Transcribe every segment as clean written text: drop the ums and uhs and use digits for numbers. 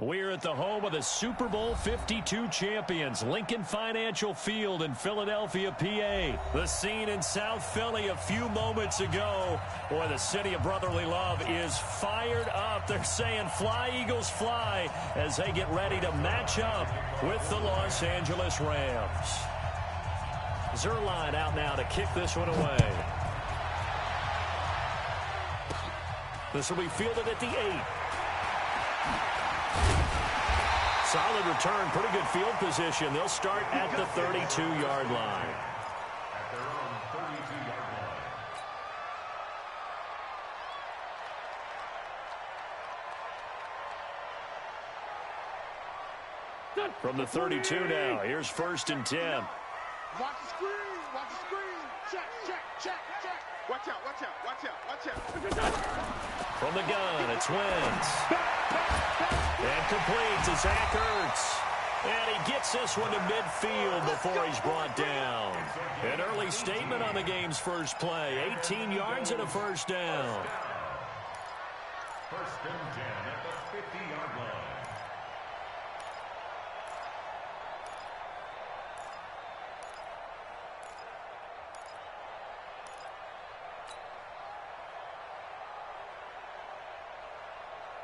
We're at the home of the Super Bowl 52 champions, Lincoln Financial Field in Philadelphia, PA. The scene in South Philly a few moments ago. Boy, the city of brotherly love is fired up. They're saying, "Fly, Eagles, fly," as they get ready to match up with the Los Angeles Rams. Zerline out now to kick this one away. This will be fielded at the 8. Solid return, pretty good field position. They'll start at the 32-yard line. At their own 32-yard line. From the 32 now, here's 1st and 10. Watch the screen, watch the screen. Check, check, check, check. Watch out, watch out, watch out, watch out. From the gun, it's Wentz. And complete to Zach Ertz. And he gets this one to midfield before he's brought down. An early statement on the game's first play. 18 yards and a first down. 1st and 10 at the 50-yard line.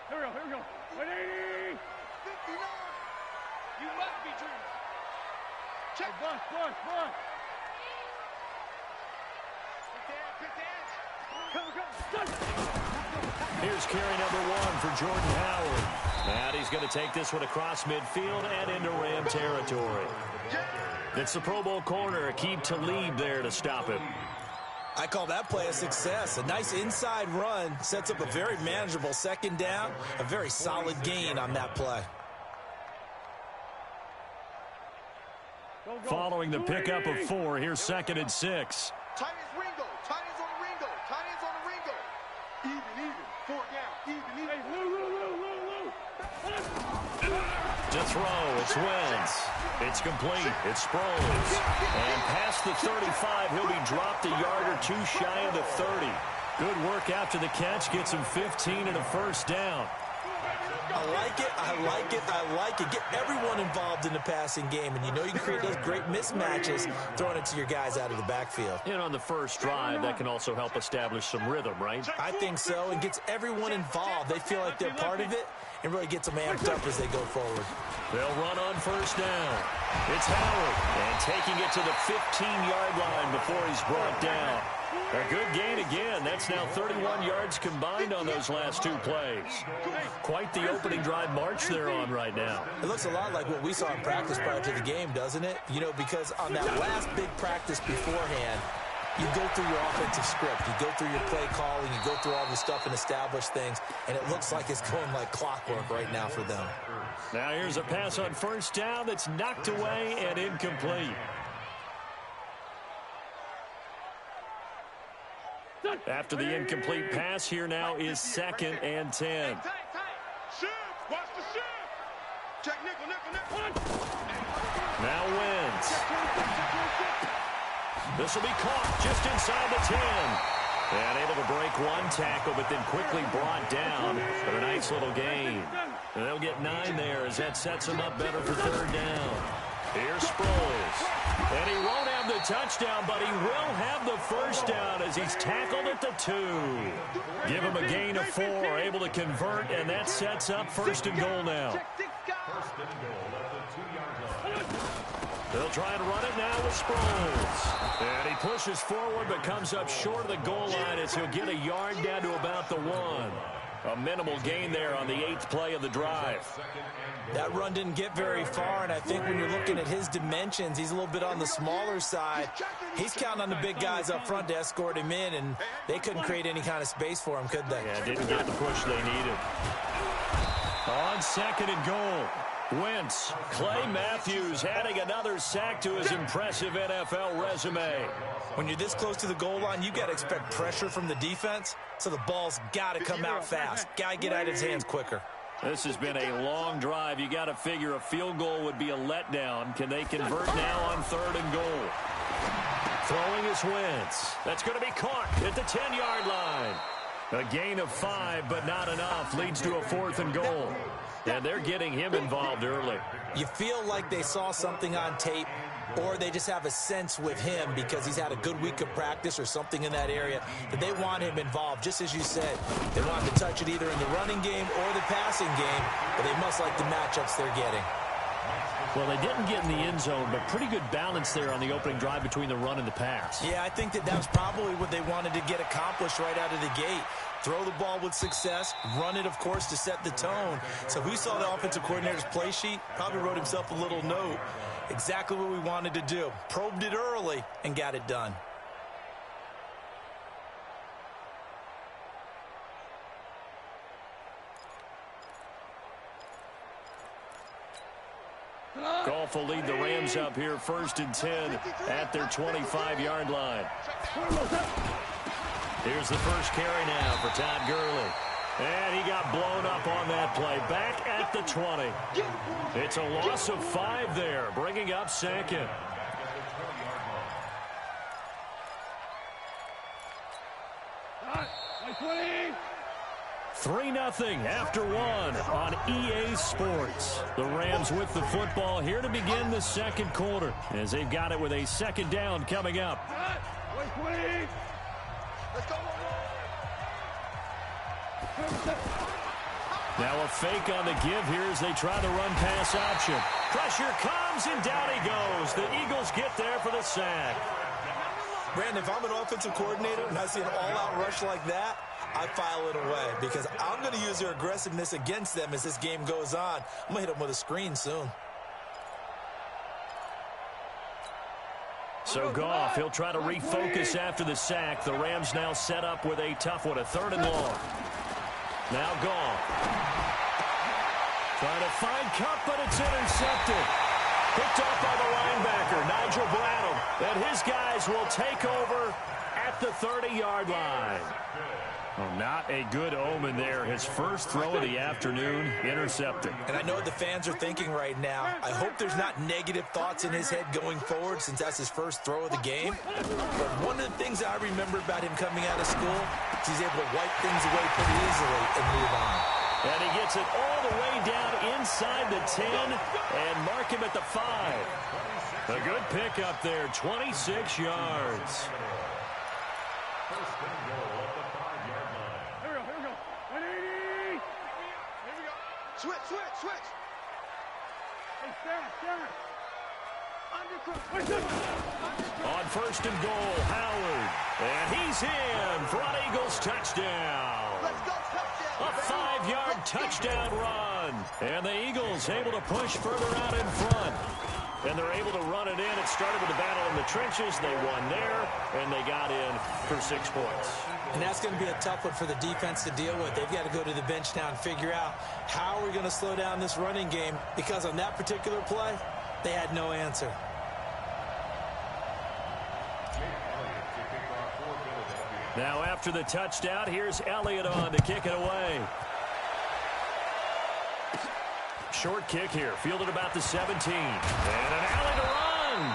Here we go. 180. 59. You must be dreaming. Check. Buck. Pick that. Come. Here's carry number 1 for Jordan Howard. And he's going to take this one across midfield and into Ram territory. It's the Pro Bowl corner, Aqib Talib there to stop him. I call that play a success. A nice inside run sets up a very manageable 2nd down. A very solid gain on that play. Following the pickup of 4, here's 2nd and 6. Tight ends Ringo. Tight ends on the Ringo. Tight ends on the Ringo. Even. 4 down. Even. Hey, Lou. To throw, it's Wentz. It's complete. It's Sproles. And past the 35, he'll be dropped a yard or 2 shy of the 30. Good work after the catch. Gets him 15 and a first down. I like it. Get everyone involved in the passing game, and you know you can create those great mismatches throwing it to your guys out of the backfield. And on the first drive, that can also help establish some rhythm, right? I think so, and gets everyone involved. They feel like they're part of it, and really gets them amped up as they go forward. They'll run on first down. It's Howard, and taking it to the 15-yard line before he's brought down. A good gain again. That's now 31 yards combined on those last 2 plays. Quite the opening drive march they're on right now. It looks a lot like what we saw in practice prior to the game, doesn't it? You know, because on that last big practice beforehand, you go through your offensive script. You go through your play calling. You go through all the stuff and establish things. And it looks like it's going like clockwork right now for them. Now here's a pass on first down that's knocked away and incomplete. After the incomplete pass, here now is 2nd and 10. Tight. Shift. Watch the shift. Check nickel. Now Wentz. This will be caught just inside the 10. And able to break 1 tackle, but then quickly brought down for a nice little gain. And they'll get 9 there as that sets them up better for 3rd down. Here's Sproles. And he won't have the touchdown, but he will have the first down as he's tackled at the 2. Give him a gain of 4, able to convert, and that sets up 1st and goal now. 1st and goal at the 2-yard line. They'll try and run it now with Sproles. And he pushes forward but comes up short of the goal line as he'll get a yard down to about the 1. A minimal gain there on the 8th play of the drive. That run didn't get very far, and I think when you're looking at his dimensions, he's a little bit on the smaller side. He's counting on the big guys up front to escort him in, and they couldn't create any kind of space for him, could they? Yeah, didn't get the push they needed. On 2nd and goal, Wentz. Clay Matthews adding another sack to his impressive NFL resume. When you're this close to the goal line, you got to expect pressure from the defense, so the ball's got to come out fast. Got to get out of his hands quicker. This has been a long drive. You got to figure a field goal would be a letdown. Can they convert now on 3rd and goal? Throwing is Wentz. That's going to be caught at the 10-yard line. A gain of 5, but not enough. Leads to a 4th and goal. And they're getting him involved early. You feel like they saw something on tape, or they just have a sense with him because he's had a good week of practice or something in that area that they want him involved. Just as you said, they want him to touch it either in the running game or the passing game, but they must like the matchups they're getting. Well, they didn't get in the end zone, but pretty good balance there on the opening drive between the run and the pass. Yeah, I think that was probably what they wanted to get accomplished right out of the gate. Throw the ball with success, run it, of course, to set the tone. So if we saw the offensive coordinator's play sheet, probably wrote himself a little note. Exactly what we wanted to do. Probed it early and got it done. Goff will lead the Rams up here 1st and 10 at their 25-yard line. Here's the first carry now for Todd Gurley. And he got blown up on that play. Back at the 20. It's a loss of 5 there, bringing up 2nd. Right, 3-0 after 1 on EA Sports. The Rams with the football here to begin the second quarter as they've got it with a second down coming up. Now a fake on the give here as they try the run-pass option. Pressure comes, and down he goes. The Eagles get there for the sack. Brandon, if I'm an offensive coordinator and I see an all-out rush like that, I file it away because I'm going to use their aggressiveness against them as this game goes on. I'm going to hit them with a screen soon. So Goff, he'll try to refocus after the sack. The Rams now set up with a tough one, a 3rd and long. Now Goff. Trying to find Cup, but it's intercepted. Picked off by the linebacker, Nigel Bradham. And his guys will take over at the 30-yard line. Oh, not a good omen there. His first throw of the afternoon, intercepted. And I know what the fans are thinking right now. I hope there's not negative thoughts in his head going forward since that's his first throw of the game. But one of the things I remember about him coming out of school is he's able to wipe things away pretty easily and move on. And he gets it all the way down inside the 10 and mark him at the 5. A good pickup there, 26 yards. Switch. On 1st and goal, Howard. And he's in for an Eagles touchdown. Let's go, touchdown. A 5-yard touchdown run. And the Eagles able to push further out in front. And they're able to run it in. It started with a battle in the trenches. They won there, and they got in for 6 points. And that's going to be a tough one for the defense to deal with. They've got to go to the bench now and figure out how are we going to slow down this running game, because on that particular play, they had no answer. Now after the touchdown, here's Elliott on to kick it away. Short kick here, fielded about the 17. And an alley to run.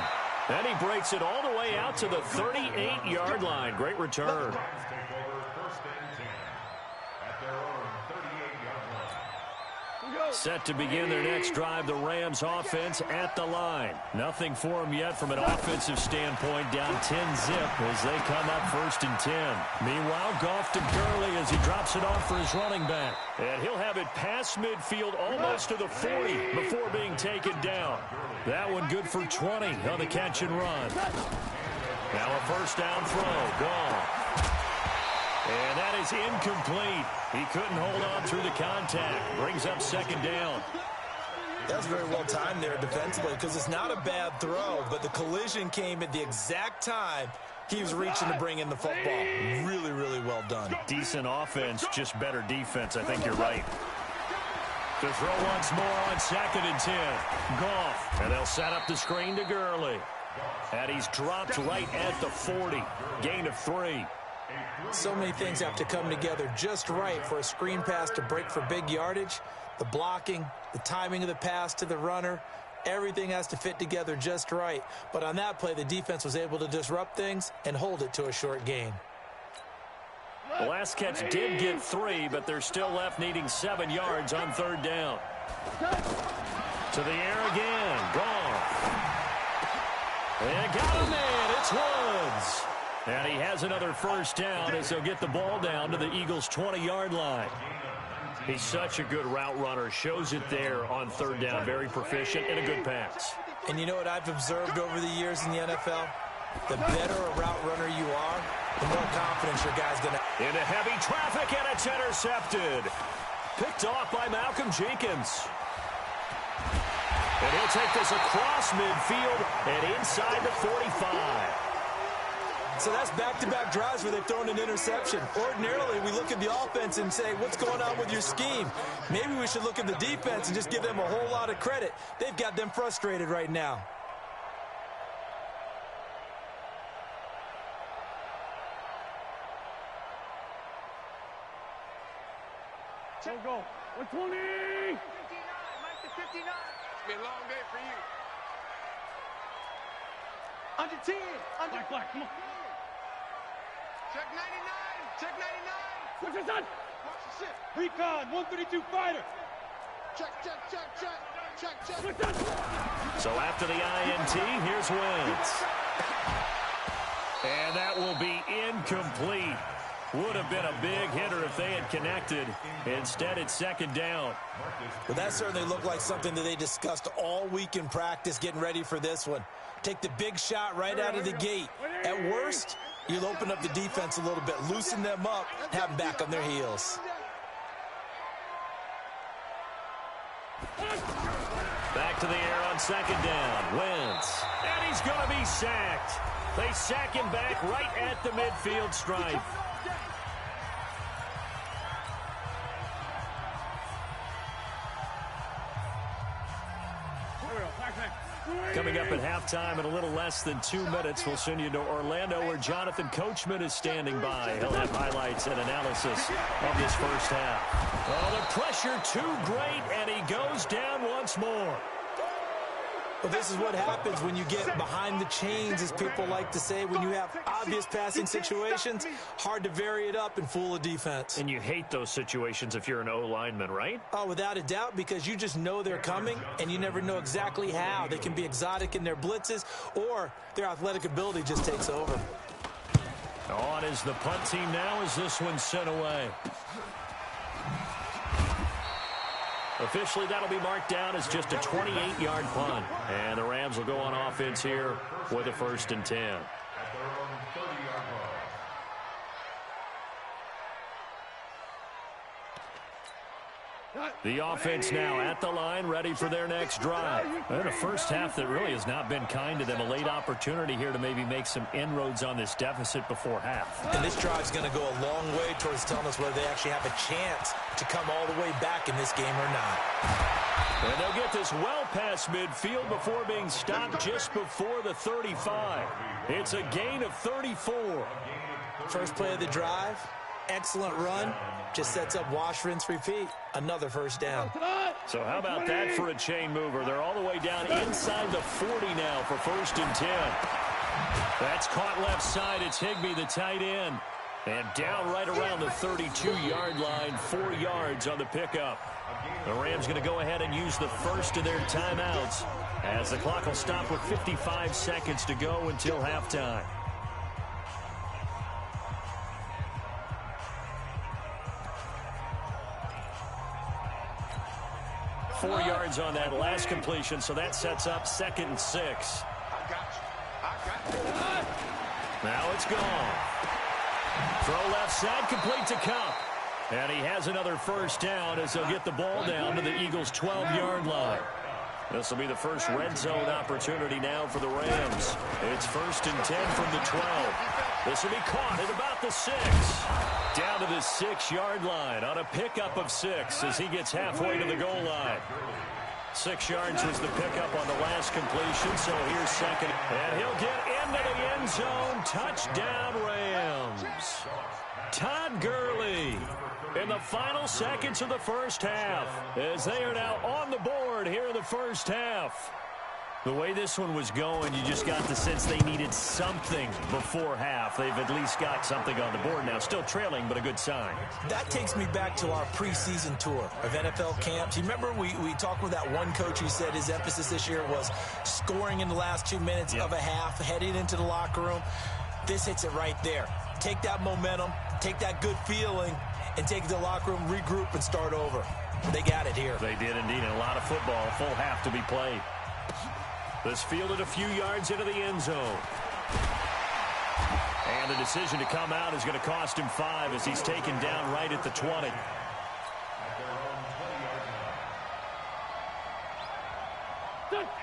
And he breaks it all the way out to the 38-yard line. Great return. Set to begin their next drive, the Rams offense at the line. Nothing for them yet from an offensive standpoint, down 10-zip as they come up 1st and 10. Meanwhile, Goff to Gurley as he drops it off for his running back. And he'll have it past midfield almost to the 40 before being taken down. That one good for 20 on the catch and run. Now a 1st down throw, Goff. And that is incomplete. He couldn't hold on through the contact. Brings up 2nd down. That was very well timed there defensively because it's not a bad throw, but the collision came at the exact time he was reaching to bring in the football. Really, really well done. Decent offense, just better defense. I think you're right. To throw once more on 2nd and 10. Goff. And they'll set up the screen to Gurley. And he's dropped right at the 40. Gain of 3. So many things have to come together just right for a screen pass to break for big yardage. The blocking, the timing of the pass to the runner, everything has to fit together just right. But on that play, the defense was able to disrupt things and hold it to a short gain. The last catch did get 3, but they're still left needing 7 yards on 3rd down. To the air again. Gone. And got him in. It's Woods. And he has another 1st down as they'll get the ball down to the Eagles' 20-yard line. He's such a good route runner. Shows it there on 3rd down. Very proficient and a good pass. And you know what I've observed over the years in the NFL? The better a route runner you are, the more confidence your guy's going to... Into heavy traffic, and it's intercepted. Picked off by Malcolm Jenkins. And he'll take this across midfield and inside the 45. So that's back-to-back drives where they've thrown an interception. Ordinarily, we look at the offense and say, what's going on with your scheme? Maybe we should look at the defense and just give them a whole lot of credit. They've got them frustrated right now. Go. 120. 59. Mike to 59. It's been a long day for you. Under 10. Under Black, come on. Check 99. Check 99. What's your son? Watch the shit. Recon, 132 fighter. Check, check, check, check. Check, check. What's that? So after the INT, here's Wentz. And that will be incomplete. Would have been a big hitter if they had connected. Instead, it's 2nd down. Well, that certainly looked like something that they discussed all week in practice getting ready for this one. Take the big shot right out of the gate. At worst, you'll open up the defense a little bit, loosen them up, have them back on their heels. Back to the air on 2nd down. Wentz. And he's going to be sacked. They sack him back right at the midfield stripe. Coming up at halftime in a little less than 2 minutes, we'll send you to Orlando where Jonathan Coachman is standing by. He'll have highlights and analysis of this 1st half. Oh, the pressure too great, and he goes down once more. Well, this is what happens when you get behind the chains, as people like to say. When you have obvious passing situations, hard to vary it up and fool a defense. And you hate those situations if you're an O-lineman, right? Oh, without a doubt, because you just know they're coming, and you never know exactly how. They can be exotic in their blitzes, or their athletic ability just takes over. On is the punt team now as this one's sent away. Officially, that'll be marked down as just a 28-yard punt. And the Rams will go on offense here with a 1st and 10. At their own 30-yard line. The offense now at the line, ready for their next drive. And a 1st half that really has not been kind to them. A late opportunity here to maybe make some inroads on this deficit before half. And this drive's going to go a long way towards telling us whether they actually have a chance to come all the way back in this game or not. And they'll get this well past midfield before being stopped just before the 35. It's a gain of 34. First play of the drive, excellent run. Just sets up wash, rinse, repeat. Another 1st down. So how about that for a chain mover? They're all the way down inside the 40 now for 1st and 10. That's caught left side. It's Higbee, the tight end. And down right around the 32-yard line, 4 yards on the pickup. The Rams going to go ahead and use the first of their timeouts as the clock will stop with 55 seconds to go until halftime. Four yards on that last completion, so that sets up 2nd and 6. I got you. Now it's gone. Throw left side, complete to Cup. And he has another 1st down as they'll get the ball down to the Eagles' 12-yard line. This will be the first red zone opportunity now for the Rams. It's 1st and 10 from the 12. This will be caught at about the 6. Down to the 6-yard line on a pickup of 6 as he gets halfway to the goal line. 6 yards was the pickup on the last completion, so here's 2nd. And he'll get into the end zone. Touchdown, Rams. Todd Gurley in the final seconds of the 1st half as they are now on the board here in the 1st half. The way this one was going, you just got the sense they needed something before half. They've at least got something on the board now. Still trailing, but a good sign. That takes me back to our preseason tour of NFL camps. You remember we talked with that one coach who said his emphasis this year was scoring in the last 2 minutes of a half, heading into the locker room. This hits it right there. Take that momentum, take that good feeling, and take it to the locker room, regroup, and start over. They got it here. They did indeed. And a lot of football, full half to be played. This fielded a few yards into the end zone. And the decision to come out is going to cost him 5 as he's taken down right at the 20.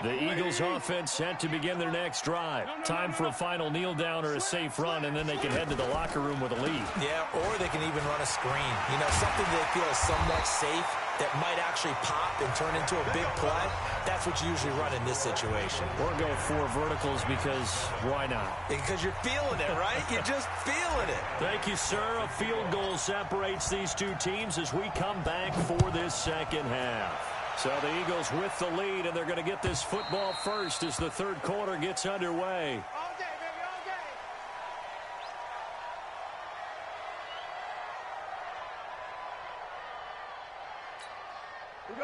The Eagles offense set to begin their next drive. Time for a final kneel down or a safe run, and then they can head to the locker room with a lead. Yeah, or they can even run a screen. You know, something they feel is somewhat safe that might actually pop and turn into a big play. That's what you usually run in this situation. Or go 4 verticals because why not? Because you're feeling it, right? You're just feeling it. Thank you, sir. A field goal separates these two teams as we come back for this second half. So the Eagles with the lead, and they're going to get this football first as the third quarter gets underway. All day, baby,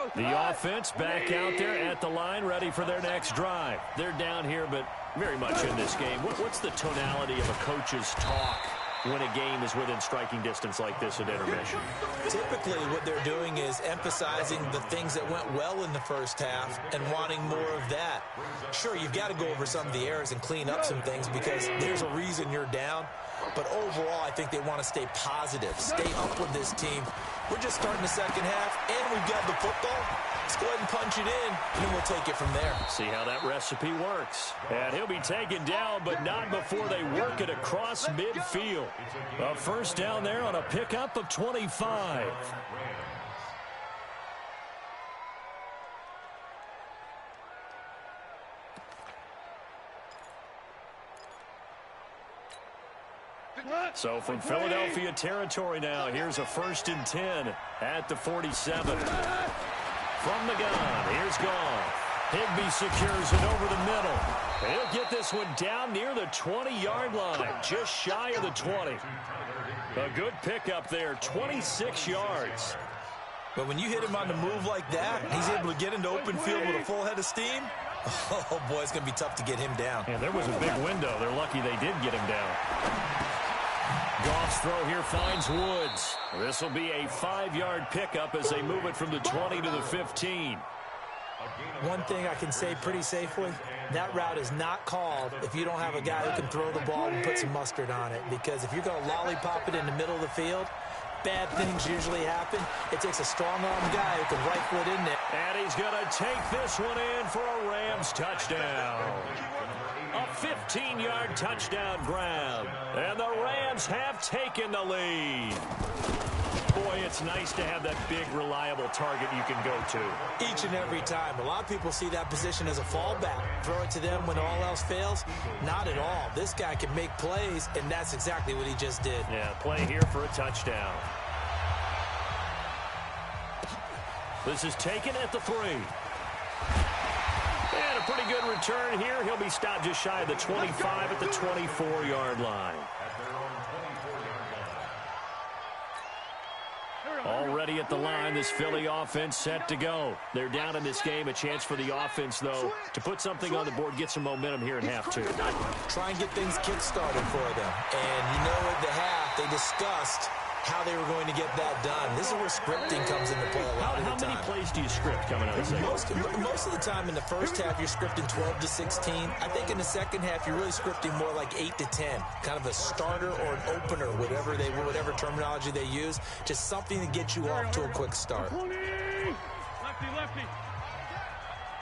all day. The offense back out there at the line, ready for their next drive. They're down here, but very much in this game. What's the tonality of a coach's talk when a game is within striking distance like this at intermission? Typically, what they're doing is emphasizing the things that went well in the first half and wanting more of that. Sure, you've got to go over some of the errors and clean up some things because there's a reason you're down. But overall, I think they want to stay positive, stay up with this team. We're just starting the second half, and we've got the football. Let's go ahead and punch it in, and then we'll take it from there. See how that recipe works. And he'll be taken down, but not before they work it across midfield. A first down there on a pickup of 25. So from Philadelphia territory now, here's a 1st and 10 at the 47. From the gun, here's Goff. Higbee secures it over the middle. He'll get this one down near the 20-yard line, just shy of the 20. A good pickup there, 26 yards. But when you hit him on the move like that, he's able to get into open field with a full head of steam. Oh, boy, it's going to be tough to get him down. And there was a big window. They're lucky they did get him down. Goff's throw here finds Woods. This will be a 5-yard pickup as they move it from the 20 to the 15. One thing I can say pretty safely, that route is not called if you don't have a guy who can throw the ball and put some mustard on it. Because if you're going to lollipop it in the middle of the field, bad things usually happen. It takes a strong-arm guy who can rifle it in there. And he's going to take this one in for a Rams touchdown. A 15-yard touchdown grab. And the Rams have taken the lead. Boy, it's nice to have that big, reliable target you can go to. Each and every time. A lot of people see that position as a fallback. Throw it to them when all else fails. Not at all. This guy can make plays, and that's exactly what he just did. Yeah, play here for a touchdown. This is taken at the 3. And a pretty good return here. He'll be stopped just shy of the 25 at the 24-yard line. Already at the line, this Philly offense set to go. They're down in this game. A chance for the offense, though, to put something on the board, get some momentum here in half 2. Try and get things kick-started for them. And you know, at the half, they discussed how they were going to get that done. This is where scripting comes into play a lot of the time. How many plays do you script coming out of the second? Most of the time in the first half, you're scripting 12 to 16. I think in the second half, you're really scripting more like 8 to 10. Kind of a starter or an opener, whatever terminology they use. Just something to get you off to a quick start. Lefty, lefty.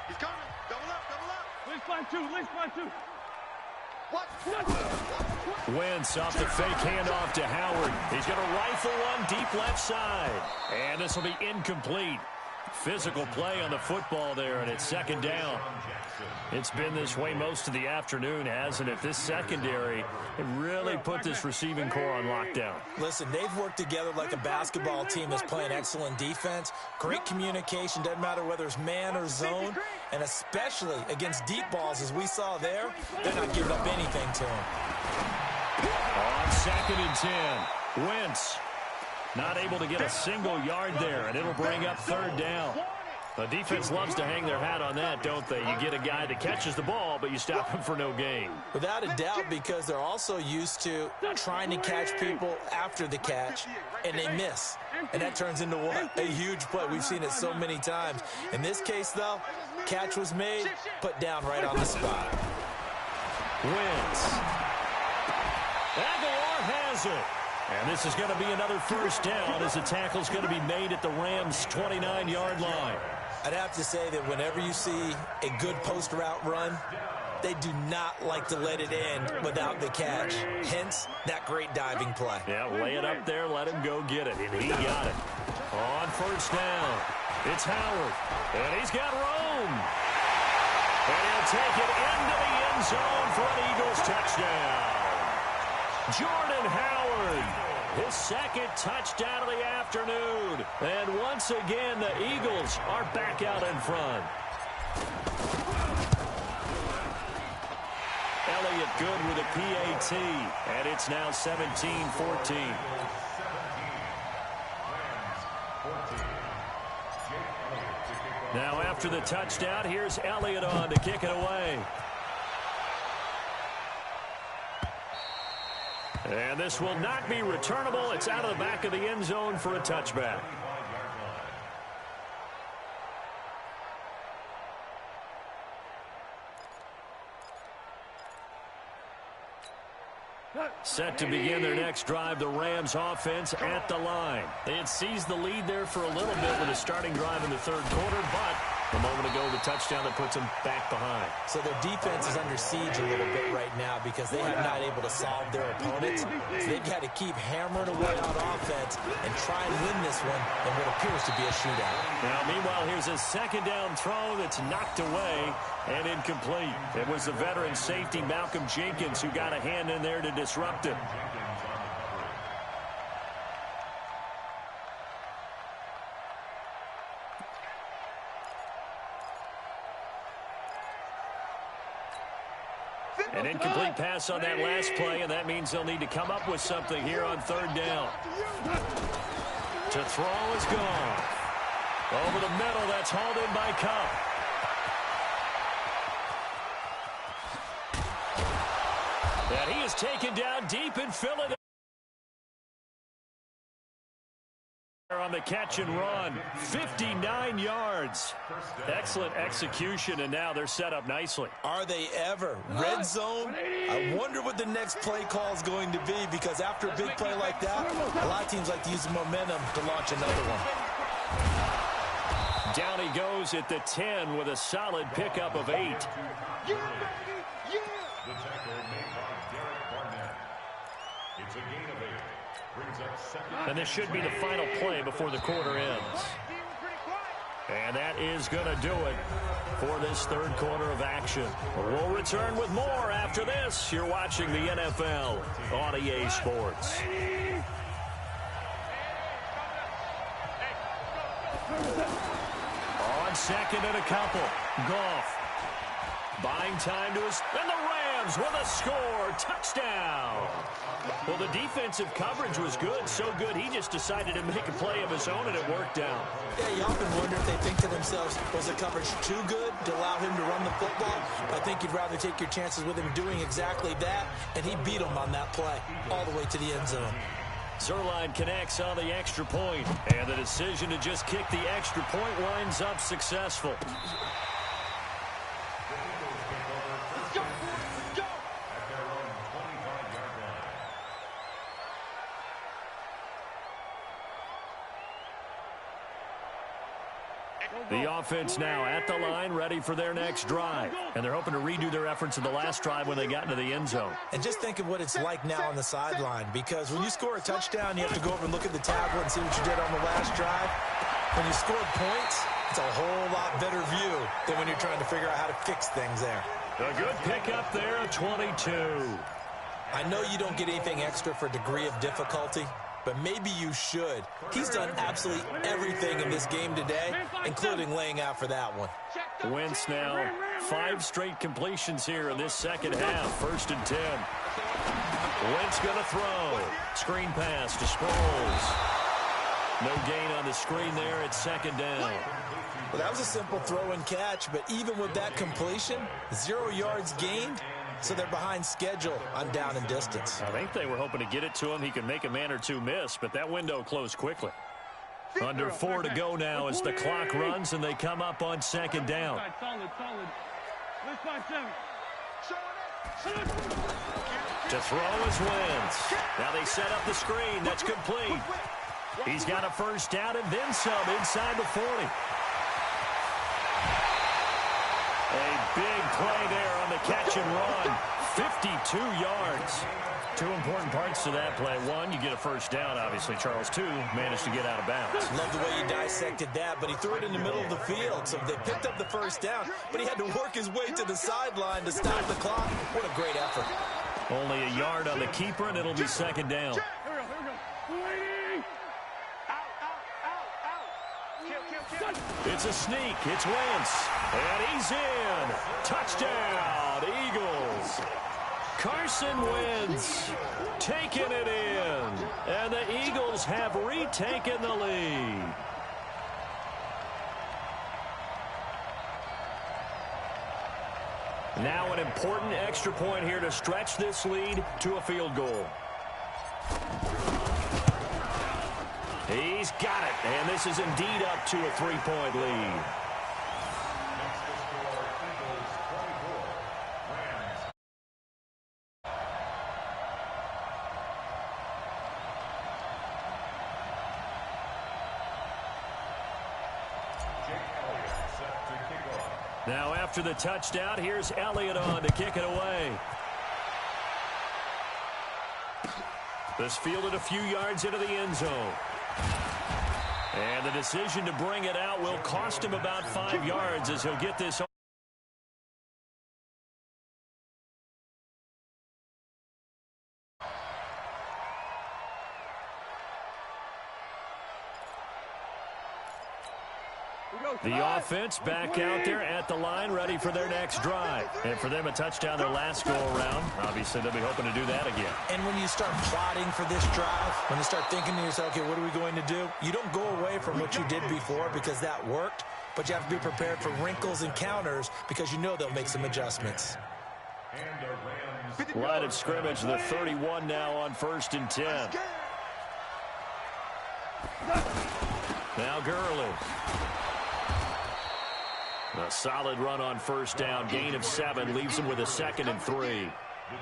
He's coming. Double up, double up. Link spot two. What? Wentz off the fake handoff to Howard. He's going to rifle one deep left side. And this will be incomplete. Physical play on the football there, and it's second down. It's been this way most of the afternoon, hasn't it? This secondary, it really put this receiving core on lockdown. Listen, they've worked together like a basketball team that's playing excellent defense. Great communication, doesn't matter whether it's man or zone. And especially against deep balls, as we saw there, they're not giving up anything to them. On 2nd and 10, Wentz not able to get a single yard there, and it'll bring up 3rd down. The defense loves to hang their hat on that, don't they? You get a guy that catches the ball, but you stop him for no gain. Without a doubt, because they're also used to trying to catch people after the catch, and they miss. And that turns into what? A huge play. We've seen it so many times. In this case, though, catch was made, put down right on the spot. Wentz. Aguilar has it. And this is going to be another 1st down as the tackle's going to be made at the Rams' 29-yard line. I'd have to say that whenever you see a good post route run, they do not like to let it end without the catch. Hence, that great diving play. Yeah, lay it up there, let him go get it. And he got it. On 1st down, it's Howard. And he's got room. And he'll take it into the end zone for an Eagles touchdown. Jordan Howard, his 2nd touchdown of the afternoon. And once again, the Eagles are back out in front. Elliott good with a PAT, and it's now 17-14. Now after the touchdown, here's Elliott on to kick it away. And this will not be returnable. It's out of the back of the end zone for a touchback. Set to begin their next drive, the Rams offense at the line. They had seized the lead there for a little bit with a starting drive in the 3rd quarter, but a moment ago, the touchdown that puts them back behind. So their defense is under siege a little bit right now because they have not able to solve their opponents. So they've got to keep hammering away on offense and try and win this one in what appears to be a shootout. Now, meanwhile, here's a 2nd down throw that's knocked away and incomplete. It was the veteran safety, Malcolm Jenkins, who got a hand in there to disrupt it. An incomplete pass on that last play, and that means they'll need to come up with something here on 3rd down. To throw is gone. Over the middle, that's hauled in by Cup. And he is taken down deep in Philadelphia. On the catch and run, 59 yards. Excellent execution, and now they're set up nicely. Are they ever? Red zone? I wonder what the next play call is going to be, because after a big play like that, a lot of teams like to use the momentum to launch another one. Down he goes at the 10 with a solid pickup of 8. The tackle made by Derek Barnett. It's a gain of 8. Brings up 2nd. And this should be the final play before the quarter ends. And that is going to do it for this 3rd quarter of action. We'll return with more after this. You're watching the NFL on EA Sports. On 2nd and a couple, Goff buying time to his, and the Rams with a score, touchdown. Well, the defensive coverage was good, so good he just decided to make a play of his own, and it worked out. Yeah, you often wonder if they think to themselves, was the coverage too good to allow him to run the football? I think you'd rather take your chances with him doing exactly that, and he beat him on that play all the way to the end zone. Zerline connects on the extra point, and the decision to just kick the extra point winds up successful. The offense now at the line, ready for their next drive. And they're hoping to redo their efforts in the last drive when they got into the end zone. And just think of what it's like now on the sideline, because when you score a touchdown, you have to go over and look at the tablet and see what you did on the last drive. When you scored points, it's a whole lot better view than when you're trying to figure out how to fix things there. A good pickup there, a 22. I know you don't get anything extra for degree of difficulty, but maybe you should. He's done absolutely everything in this game today, including laying out for that one. Wentz now 5 straight completions here in this second half. 1st and 10. Wentz going to throw. Screen pass to Sproles. No gain on the screen there. It's 2nd down. Well, that was a simple throw and catch, but even with that completion, 0 yards gained, so they're behind schedule on down and distance. I think they were hoping to get it to him. He could make a man or two miss, but that window closed quickly. Under 4 to go now as the clock runs, and they come up on 2nd down. To throw is Wentz. Now they set up the screen. That's complete. He's got a 1st down and then some inside the 40. A big play there on the catch and run. 52 yards. 2 important parts to that play. 1, you get a 1st down, obviously. Charles, 2, managed to get out of bounds. Love the way you dissected that, but he threw it in the middle of the field, so they picked up the 1st down, but he had to work his way to the sideline to stop the clock. What a great effort. Only a yard on the keeper, and it'll be 2nd down. It's a sneak. It's Wentz. And he's in. Touchdown, Eagles. Carson Wentz taking it in. And the Eagles have retaken the lead. Now an important extra point here to stretch this lead to a field goal. He's got it, and this is indeed up to a 3-point lead. Now after the touchdown, here's Elliott on to kick it away. This fielded a few yards into the end zone. And the decision to bring it out will cost him about 5 yards as he'll get this. The offense back out there at the line, ready for their next drive. And for them, a touchdown their last go-around. Obviously, they'll be hoping to do that again. And when you start plotting for this drive, when you start thinking to yourself, okay, what are we going to do? You don't go away from what you did before because that worked, but you have to be prepared for wrinkles and counters because you know they'll make some adjustments. Line of scrimmage, the 31 now on 1st and 10. Now Gurley. A solid run on 1st down. Gain of 7 leaves him with a 2nd and 3.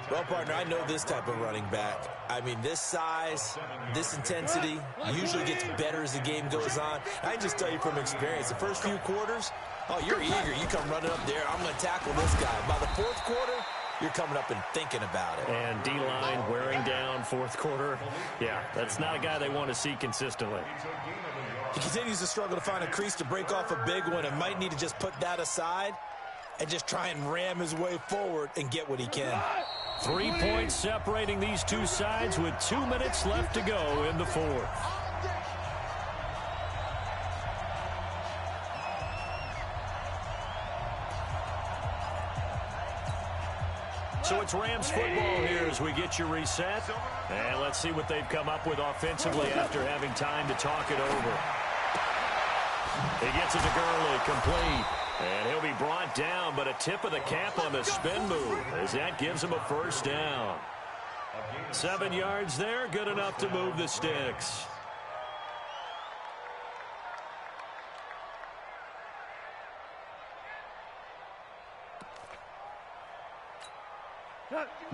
Well, partner, I know this type of running back. I mean, this size, this intensity usually gets better as the game goes on. I can just tell you from experience, the first few quarters, oh, you're eager. You come running up there, I'm going to tackle this guy. By the 4th quarter, you're coming up and thinking about it. And D-line wearing down 4th quarter. Yeah, that's not a guy they want to see consistently. He continues to struggle to find a crease to break off a big one and might need to just put that aside and just try and ram his way forward and get what he can. 3 points separating these two sides with 2 minutes left to go in the 4th. So it's Rams football here as we get you reset. And let's see what they've come up with offensively after having time to talk it over. He gets it to Gurley, complete. And he'll be brought down, but a tip of the cap on the spin move as that gives him a 1st down. 7 yards there, good enough to move the sticks.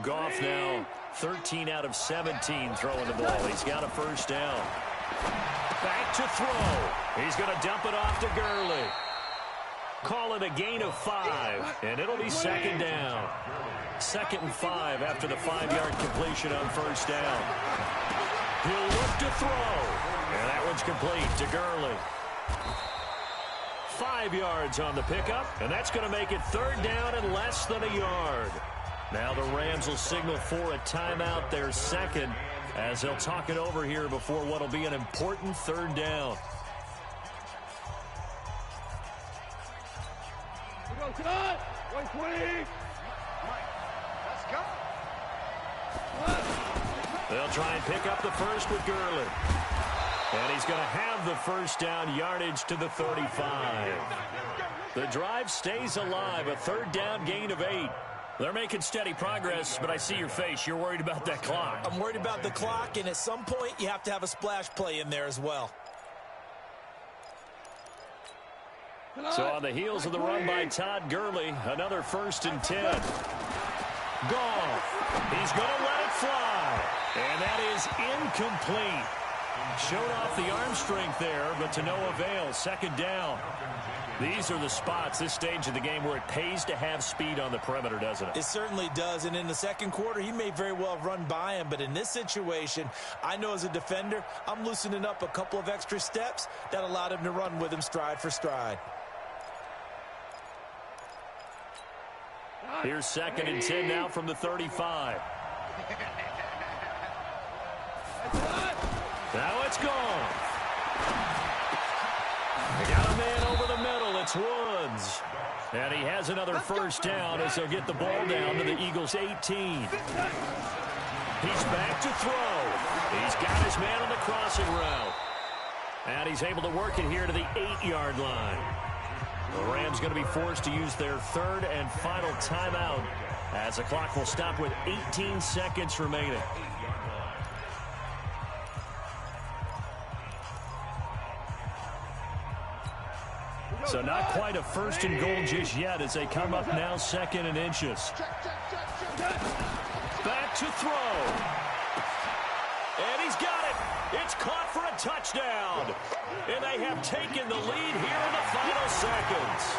Goff now 13 out of 17 throwing the ball. He's got a 1st down. Back to throw. He's going to dump it off to Gurley. Call it a gain of 5, and it'll be 2nd down. 2nd and 5 after the 5-yard completion on 1st down. He'll look to throw, and that one's complete to Gurley. 5 yards on the pickup, and that's going to make it 3rd down and less than a yard. Now the Rams will signal for a timeout, their second, as they'll talk it over here before what will be an important 3rd down. Cut! 120! Let's go. They'll try and pick up the first with Gurley. And he's going to have the first down, yardage to the 35. The drive stays alive, a 3rd down gain of 8. They're making steady progress, but I see your face. You're worried about that clock. I'm worried about the clock, and at some point, you have to have a splash play in there as well. So on the heels of the run by Todd Gurley, another 1st and 10. Goff. He's going to let it fly. And that is incomplete. Showed off the arm strength there, but to no avail. 2nd down. These are the spots, this stage of the game, where it pays to have speed on the perimeter, doesn't it? It certainly does, and in the 2nd quarter, he may very well run by him, but in this situation, I know as a defender, I'm loosening up a couple of extra steps that allowed him to run with him stride for stride. Here's 2nd and 10 now from the 35. Now it's gone. They got a man over the middle. It's Woods. And he has another 1st down as they'll get the ball down to the Eagles' 18. He's back to throw. He's got his man on the crossing route. And he's able to work it here to the 8-yard line. The Rams going to be forced to use their 3rd and final timeout as the clock will stop with 18 seconds remaining. So not quite a 1st and goal just yet as they come up now 2nd and inches. Back to throw. And he's got it. It's caught for a touchdown. And they have taken the lead here in the final seconds.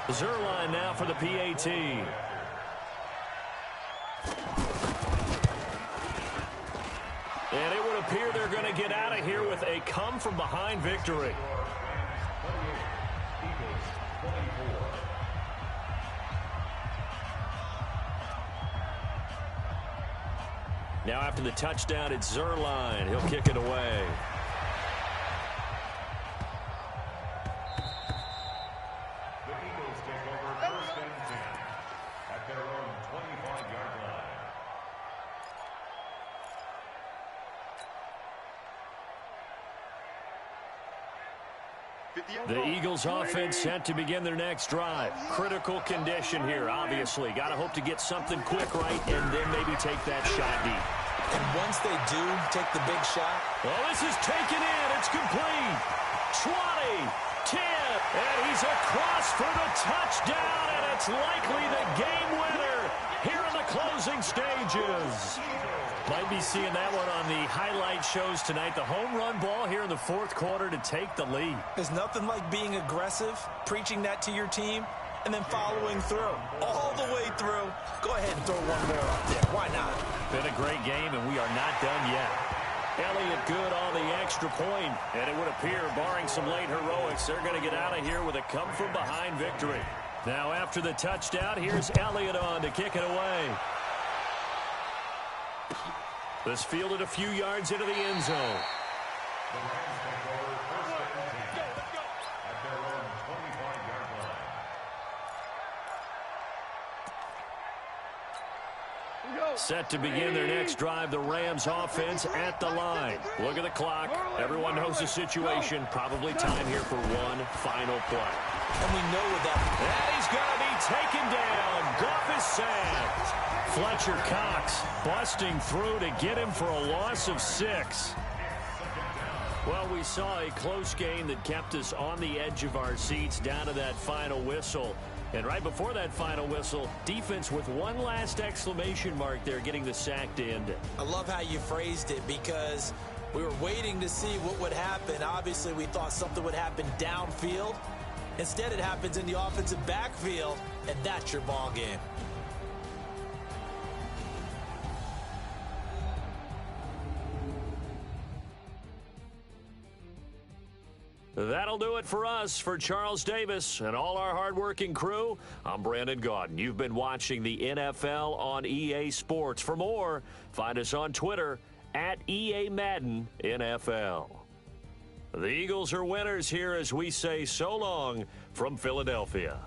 Zerline now for the PAT. And it would appear they're going to get out of here with a come-from-behind victory. Now after the touchdown, it's Zerline. He'll kick it away. The Eagles take over 1st and 10 at their own 25-yard line. The Eagles offense set to begin their next drive. Critical condition here, obviously. Got to hope to get something quick right and then maybe take that shot deep. And once they do take the big shot. Well, this is taken in. It's complete. 20, 10, and he's across for the touchdown, and it's likely the game winner here in the closing stages. Might be seeing that one on the highlight shows tonight. The home run ball here in the 4th quarter to take the lead. There's nothing like being aggressive, preaching that to your team, and then following through. All the way through. Go ahead and throw one more up there. Why not? Been a great game, and we are not done yet. Elliott good on the extra point, and it would appear, barring some late heroics, they're going to get out of here with a come-from-behind victory. Now, after the touchdown, here's Elliott on to kick it away. This fielded a few yards into the end zone. The Rams take over 1st and 10 at their own 25-yard line. Set to begin their next drive, the Rams offense at the line. Look at the clock. Everyone knows the situation. Probably time here for one final play. And we know what that. And he's going to be taken down. Goff is sacked. Fletcher Cox busting through to get him for a loss of 6. Well, we saw a close game that kept us on the edge of our seats down to that final whistle. And right before that final whistle, defense with one last exclamation mark there, getting the sack to end it. I love how you phrased it because we were waiting to see what would happen. Obviously, we thought something would happen downfield. Instead, it happens in the offensive backfield, and that's your ball game. That'll do it for us. For Charles Davis and all our hardworking crew, I'm Brandon Gaudin. You've been watching the NFL on EA Sports. For more, find us on Twitter at EA Madden NFL. The Eagles are winners here as we say so long from Philadelphia.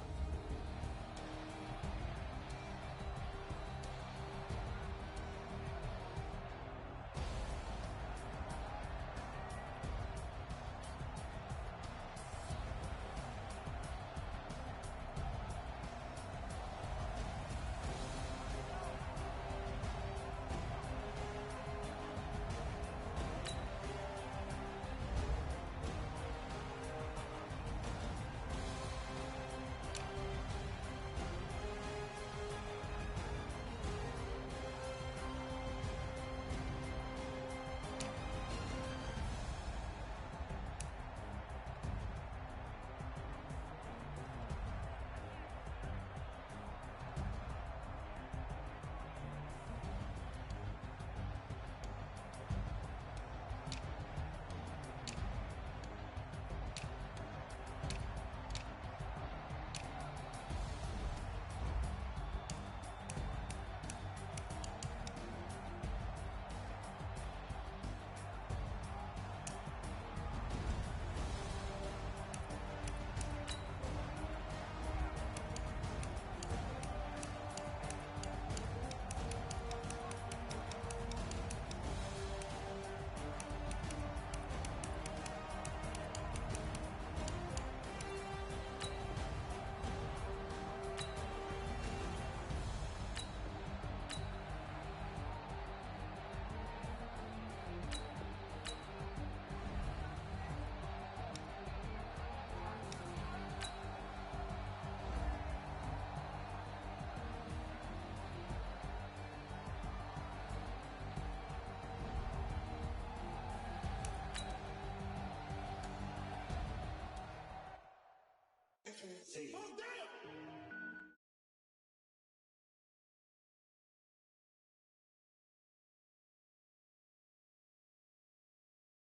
Oh, damn!